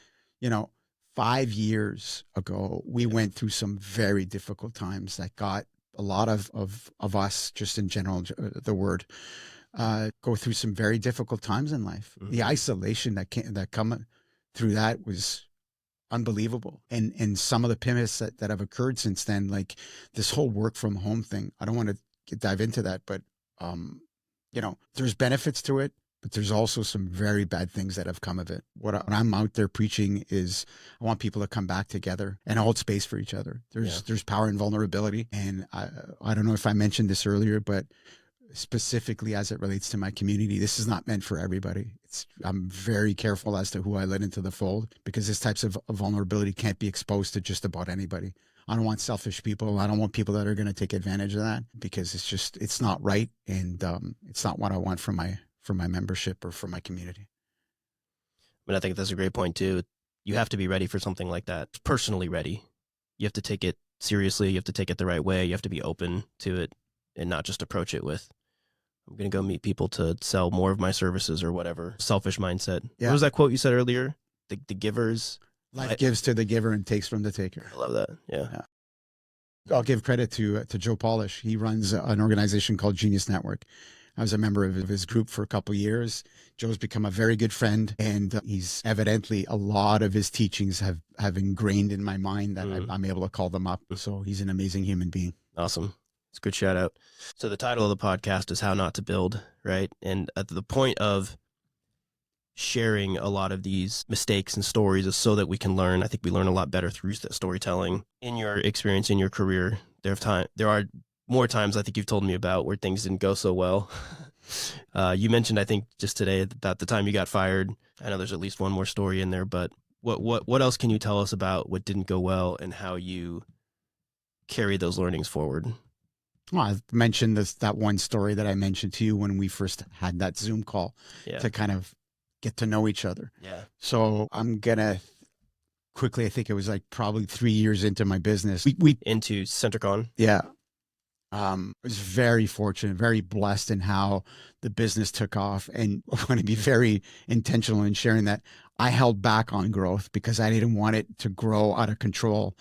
5 years ago, we went through some very difficult times that got a lot of us, just in general, the word, go through some very difficult times in life. Mm-hmm. The isolation that come through that was unbelievable. And some of the pivots that have occurred since then, like this whole work from home thing, I don't want to dive into that, but, there's benefits to it, but there's also some very bad things that have come of it. What I'm out there preaching is I want people to come back together and hold space for each other. There's power in vulnerability. And I don't know if I mentioned this earlier, but specifically as it relates to my community, this is not meant for everybody. I'm very careful as to who I let into the fold, because this types of vulnerability can't be exposed to just about anybody. I don't want selfish people. I don't want people that are going to take advantage of that, because it's not right. And it's not what I want for my membership or for my community. But I think that's a great point too. You have to be ready for something like that, personally ready. You have to take it seriously. You have to take it the right way. You have to be open to it and not just approach it with, I'm going to go meet people to sell more of my services or whatever. Selfish mindset. Yeah. What was that quote you said earlier? The givers. Life gives to the giver and takes from the taker. I love that. Yeah. I'll give credit to Joe Polish. He runs an organization called Genius Network. I was a member of his group for a couple of years. Joe's become a very good friend, and he's evidently, a lot of his teachings have ingrained in my mind that I'm able to call them up. So he's an amazing human being. Awesome. It's a good shout out. So the title of the podcast is How Not to Build, right? And at the point of sharing a lot of these mistakes and stories is so that we can learn. I think we learn a lot better through storytelling. In your experience, in your career, there are more times I think you've told me about where things didn't go so well. You mentioned, I think just today, about the time you got fired. I know there's at least one more story in there, but what else can you tell us about what didn't go well and how you carry those learnings forward? Well, I mentioned that one story that I mentioned to you when we first had that Zoom call to kind of get to know each other. Yeah. So I'm going to quickly, I think it was like probably 3 years into my business. We into CenterCon. Yeah. I was very fortunate, very blessed in how the business took off. And I want to be very intentional in sharing that I held back on growth because I didn't want it to grow out of control.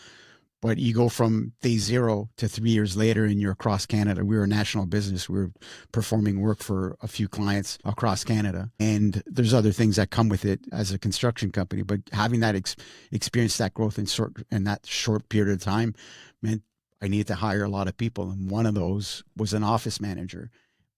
But you go from day 0 to 3 years later and you're across Canada. We were a national business. We were performing work for a few clients across Canada. And there's other things that come with it as a construction company. But having that experience, that growth in that short period of time meant I needed to hire a lot of people. And one of those was an office manager.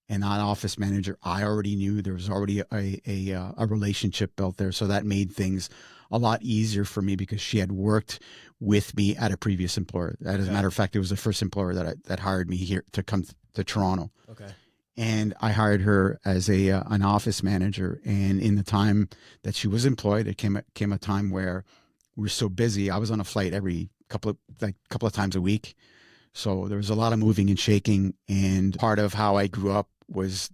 And that office manager, I already knew there was already a relationship built there. So that made things a lot easier for me because she had worked with me at a previous employer. As a matter of fact, it was the first employer that hired me here to come to Toronto. Okay. And I hired her as an office manager. And in the time that she was employed, it came a time where we were so busy. I was on a flight every couple of times a week. So there was a lot of moving and shaking. And part of how I grew up was,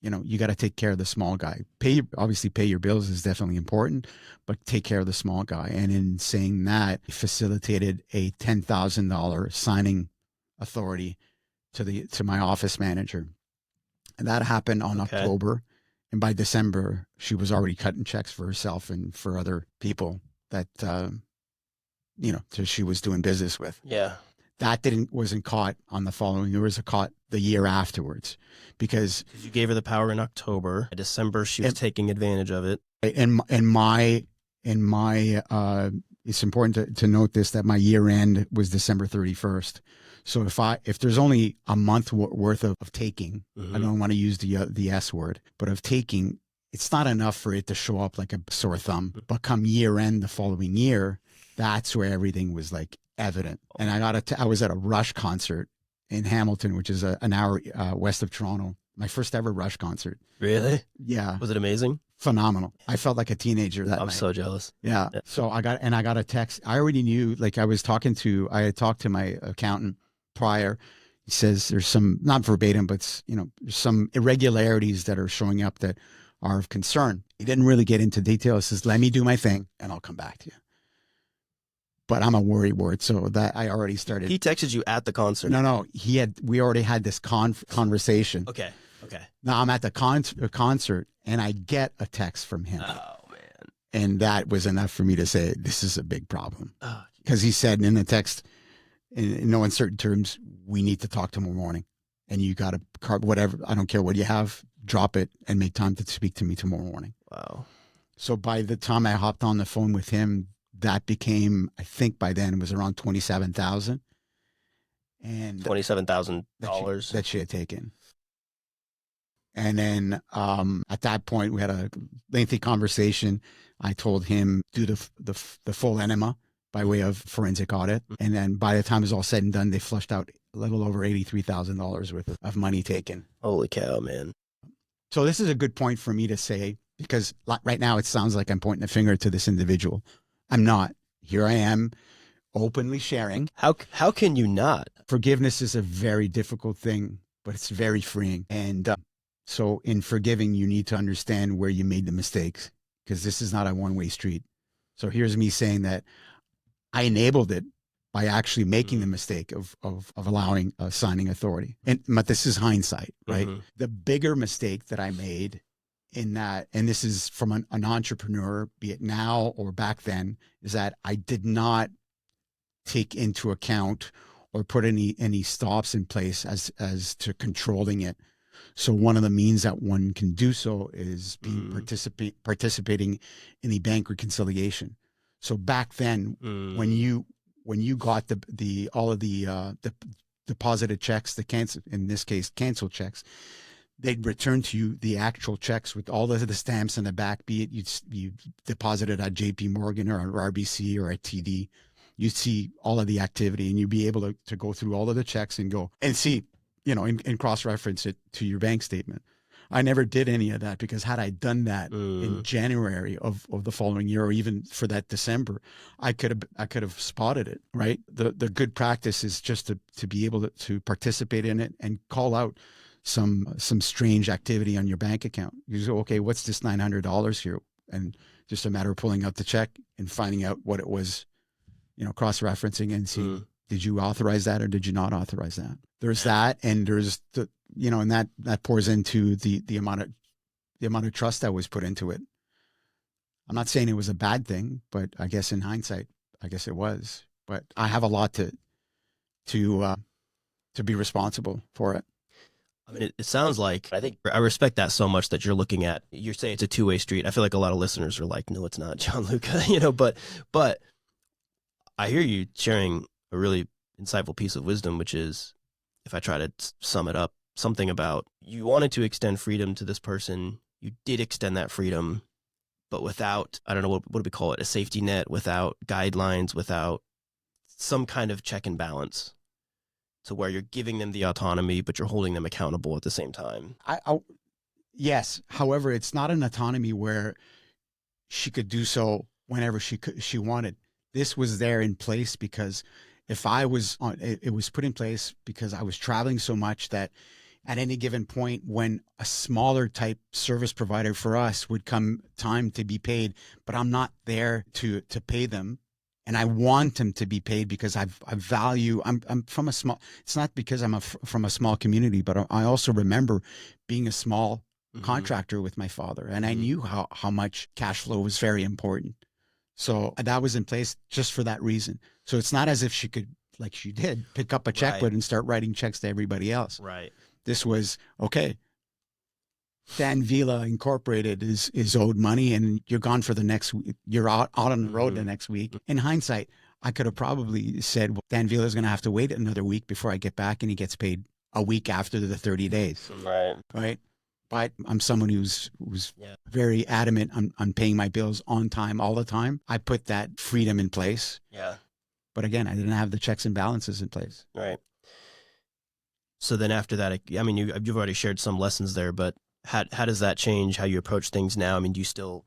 you got to take care of the small guy. Obviously pay your bills is definitely important, but take care of the small guy. And in saying that, I facilitated a $10,000 signing authority to my office manager. And that happened on October. And by December, she was already cutting checks for herself and for other people that, she was doing business with. Yeah. That wasn't caught on the following. There was a caught the year afterwards because you gave her the power in October. In December, she was taking advantage of it. And my it's important to note this, that my year end was December 31st. So if there's only a month worth of taking, I don't want to use the S word, but of taking, it's not enough for it to show up like a sore thumb. But come year end the following year, that's where everything was like evident. And I was at a Rush concert in Hamilton, which is an hour west of Toronto. My first ever Rush concert. Really? Yeah. Was it amazing? Phenomenal. I felt like a teenager that night. I'm so jealous. Yeah. So I got a text. I already knew, like I had talked to my accountant prior. He says there's some, not verbatim, but there's some irregularities that are showing up that are of concern. He didn't really get into detail. He says, let me do my thing and I'll come back to you. But I'm a worrywart, so that I already started. He texted you at the concert? No. We already had this conversation. Okay. Now I'm at the concert and I get a text from him. Oh, man. And that was enough for me to say, this is a big problem. Because he said in the text, in no uncertain terms, we need to talk tomorrow morning. And you got to, whatever, I don't care what you have, drop it and make time to speak to me tomorrow morning. Wow. So by the time I hopped on the phone with him, that became, I think by then it was around $27,000. And $27,000 that she had taken. And then at that point, we had a lengthy conversation. I told him do the full enema by way of forensic audit. And then by the time it was all said and done, they flushed out a little over $83,000 worth of money taken. Holy cow, man. So this is a good point for me to say, because right now it sounds like I'm pointing a finger to this individual. I'm not. Here I am openly sharing. How can you not? Forgiveness is a very difficult thing, but it's very freeing. And so in forgiving, you need to understand where you made the mistakes, because this is not a one-way street. So here's me saying that I enabled it by actually making the mistake of allowing signing authority. But this is hindsight, right? Mm-hmm. The bigger mistake that I made in that, and this is from an entrepreneur, be it now or back then, is that I did not take into account or put any stops in place as to controlling it. So one of the means that one can do so is being participating in the bank reconciliation. So back then, when you got the all of the deposited checks, in this case canceled checks, they'd return to you the actual checks with all of the stamps in the back. Be it you deposited at JP Morgan or RBC or at TD, you'd see all of the activity, and you'd be able to go through all of the checks and go and see, and cross-reference it to your bank statement. I never did any of that, because had I done that in January of the following year, or even for that December, I could have spotted it, right? The good practice is just to be able to participate in it and call out some strange activity on your bank account. You say, okay, what's this $900 here? And just a matter of pulling out the check and finding out what it was, cross-referencing and see, did you authorize that or did you not authorize that? There's that, and there's and that pours into the amount of trust that was put into it. I'm not saying it was a bad thing, but I guess in hindsight, I guess it was. But I have a lot to be responsible for it. I mean, it sounds like, I think I respect that so much that you're saying it's a two-way street. I feel like a lot of listeners are like, no, it's not, Gianluca, but I hear you sharing a really insightful piece of wisdom, which is, if I try to sum it up, something about you wanted to extend freedom to this person. You did extend that freedom, but without, I don't know, what do we call it? A safety net, without guidelines, without some kind of check and balance, to where you're giving them the autonomy, but you're holding them accountable at the same time. Yes. However, it's not an autonomy where she could do so whenever she wanted. This was there in place because it was put in place because I was traveling so much that at any given point, when a smaller type service provider for us would come time to be paid, but I'm not there to pay them, and I want them to be paid because I'm from a small. It's not because I'm from a small community, but I also remember being a small contractor with my father, and I knew how much cash flow was very important. So that was in place just for that reason. So it's not as if she could, like she did, pick up a checkbook and start writing checks to everybody else. Right. This was, okay, Dan Vila Incorporated is owed money, and you're gone for the next week. You're out on the road the next week. In hindsight, I could have probably said, well, Dan Vila is going to have to wait another week before I get back, and he gets paid a week after the 30 days. Right. But I'm someone who's very adamant on paying my bills on time all the time. I put that freedom in place. Yeah. But again, I didn't have the checks and balances in place. Right. So then after that, I mean, you've already shared some lessons there, but how does that change how you approach things now? I mean, do you still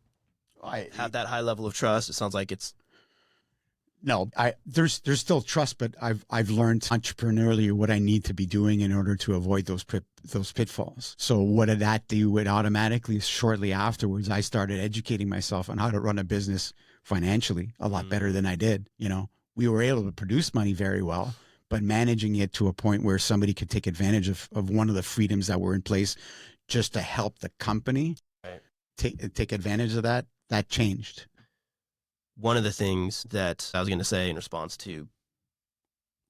have that high level of trust? It sounds like it's... No, there's still trust, but I've learned entrepreneurially what I need to be doing in order to avoid those pitfalls. So what did that do? It automatically, shortly afterwards, I started educating myself on how to run a business financially a lot better than I did. We were able to produce money very well, but managing it to a point where somebody could take advantage of one of the freedoms that were in place just to help the company take advantage of that changed. One of the things that I was going to say in response to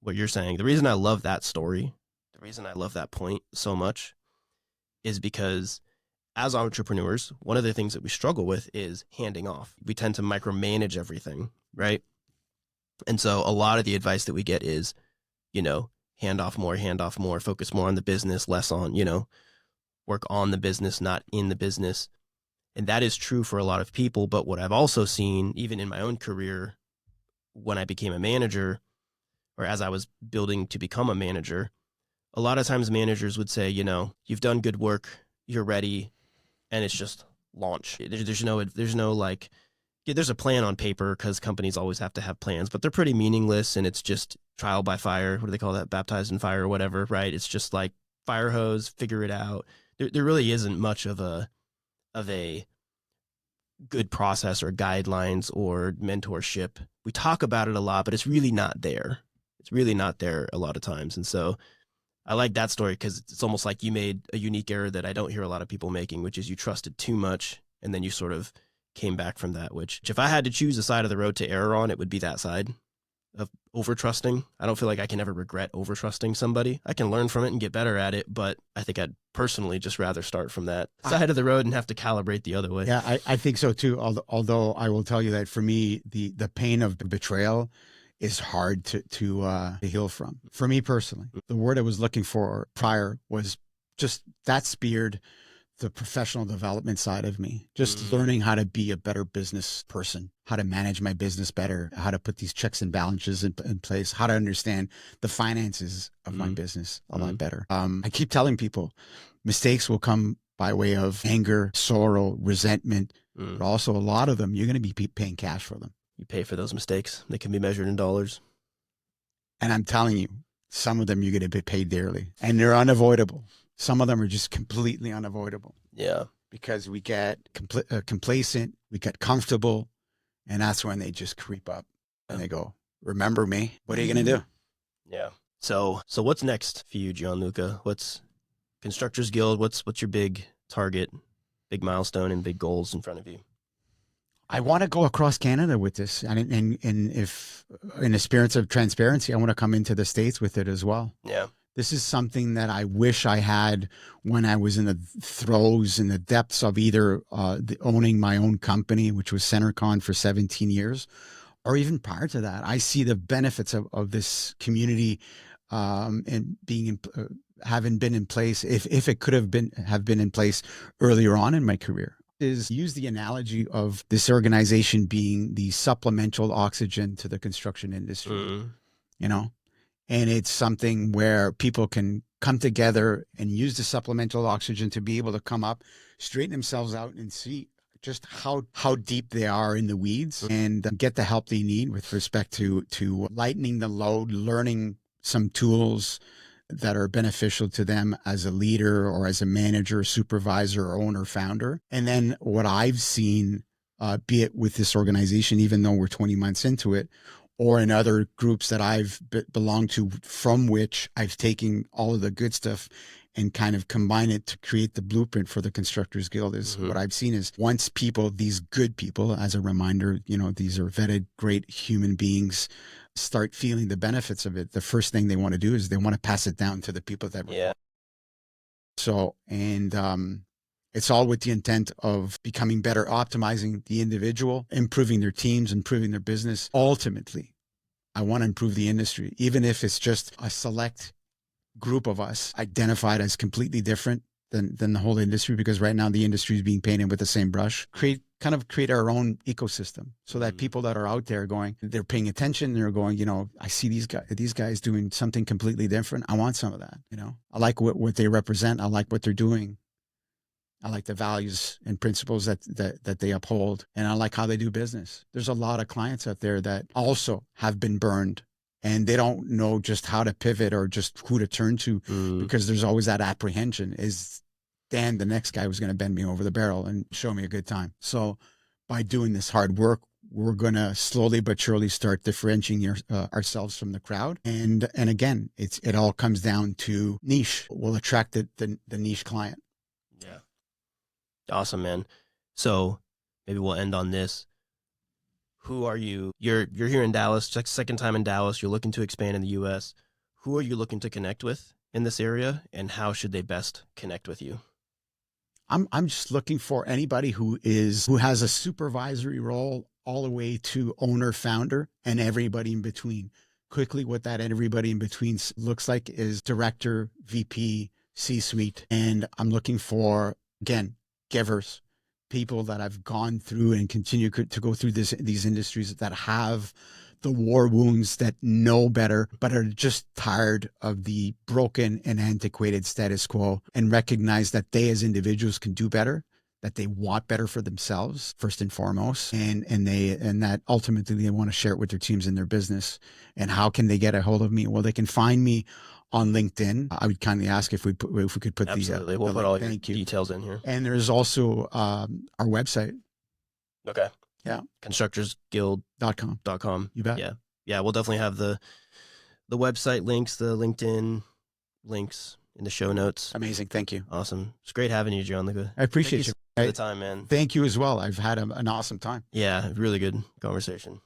what you're saying, the reason I love that story, the reason I love that point so much is because as entrepreneurs, one of the things that we struggle with is handing off. We tend to micromanage everything, right? And so a lot of the advice that we get is, hand off more, focus more on the business, less on, work on the business, not in the business. And that is true for a lot of people. But what I've also seen, even in my own career, when I became a manager, or as I was building to become a manager, a lot of times managers would say, you've done good work, you're ready, and it's just launch. There's no like yeah, there's a plan on paper because companies always have to have plans, but they're pretty meaningless, and it's just trial by fire. What do they call that? Baptized in fire or whatever, right? It's just like fire hose, figure it out. There really isn't much of a good process or guidelines or mentorship. We talk about it a lot, but it's really not there. It's really not there a lot of times. And so I like that story because it's almost like you made a unique error that I don't hear a lot of people making, which is you trusted too much and then you sort of came back from that, which if I had to choose a side of the road to err on, it would be that side of over trusting. I don't feel like I can ever regret over trusting somebody. I can learn from it and get better at it, but I think I'd personally just rather start from that side of the road and have to calibrate the other way. Yeah, I think so too. Although I will tell you that for me, the pain of betrayal is hard to heal from. For me personally, the word I was looking for prior was just that speared the professional development side of me, just learning how to be a better business person, how to manage my business better, how to put these checks and balances in place, how to understand the finances of my business a lot better. I keep telling people mistakes will come by way of anger, sorrow, resentment, but also a lot of them, you're going to be paying cash for them. You pay for those mistakes. They can be measured in dollars. And I'm telling you, some of them you're going to be paid dearly, and they're unavoidable. Some of them are just completely unavoidable. Yeah. Because we get complacent, we get comfortable, and that's when they just creep up and they go, remember me? What are you going to do? Yeah. So what's next for you, Gianluca? What's Constructors Guild? What's your big target, big milestone, and big goals in front of you? I want to go across Canada with this. And if in a spirit of transparency, I want to come into the States with it as well. Yeah. This is something that I wish I had when I was in the throes, in the depths of either owning my own company, which was CenterCon for 17 years, or even prior to that. I see the benefits of this community and being having been in place, if it could have been in place earlier on in my career. Is use the analogy of this organization being the supplemental oxygen to the construction industry, you know? And it's something where people can come together and use the supplemental oxygen to be able to come up, straighten themselves out and see just how deep they are in the weeds and get the help they need with respect to lightening the load, learning some tools that are beneficial to them as a leader or as a manager, supervisor, or owner, founder. And then what I've seen, be it with this organization, even though we're 20 months into it, or in other groups that I've belonged to, from which I've taken all of the good stuff and kind of combine it to create the blueprint for the Constructors Guild. Is what I've seen is once people, these good people, as a reminder, you know, these are vetted, great human beings, start feeling the benefits of it, the first thing they want to do is they want to pass it down to the people that So, and it's all with the intent of becoming better, optimizing the individual, improving their teams, improving their business. Ultimately, I want to improve the industry, even if it's just a select group of us identified as completely different than the whole industry, because right now the industry is being painted with the same brush. Create our own ecosystem so that people that are out there going, they're paying attention, they're going, you know, I see these guys doing something completely different. I want some of that, you know. I like what they represent. I like what they're doing. I like the values and principles that they uphold, and I like how they do business. There's a lot of clients out there that also have been burned, and they don't know just how to pivot or just who to turn to, because there's always that apprehension. Is Dan the next guy who's going to bend me over the barrel and show me a good time? So by doing this hard work, we're going to slowly but surely start differentiating ourselves from the crowd. And again, it all comes down to niche. We'll attract the niche client. Yeah. Awesome, man. So maybe we'll end on this. Who are you? You're here in Dallas, second time in Dallas. You're looking to expand in the U.S. Who are you looking to connect with in this area, and how should they best connect with you? I'm just looking for anybody who has a supervisory role all the way to owner, founder, and everybody in between. Quickly, what that everybody in between looks like is director, VP, C-suite. And I'm looking for, again, givers, people that have gone through and continue to go through these industries, that have the war wounds, that know better, but are just tired of the broken and antiquated status quo, and recognize that they as individuals can do better. that they want better for themselves first and foremost, and that ultimately they want to share it with their teams in their business. And how can they get a hold of me? Well, they can find me on LinkedIn. I would kindly ask if we could put Absolutely. We'll the put all your thank you. details in here. And there's also our website. Okay. Yeah. Constructorsguild.com. .com. You bet. Yeah. Yeah. We'll definitely have the website links, the LinkedIn links in the show notes. Amazing. Thank you. Awesome. It's great having you, Gianluca. I appreciate you. For the time, man. Thank you as well. I've had an awesome time. Yeah. Really good conversation.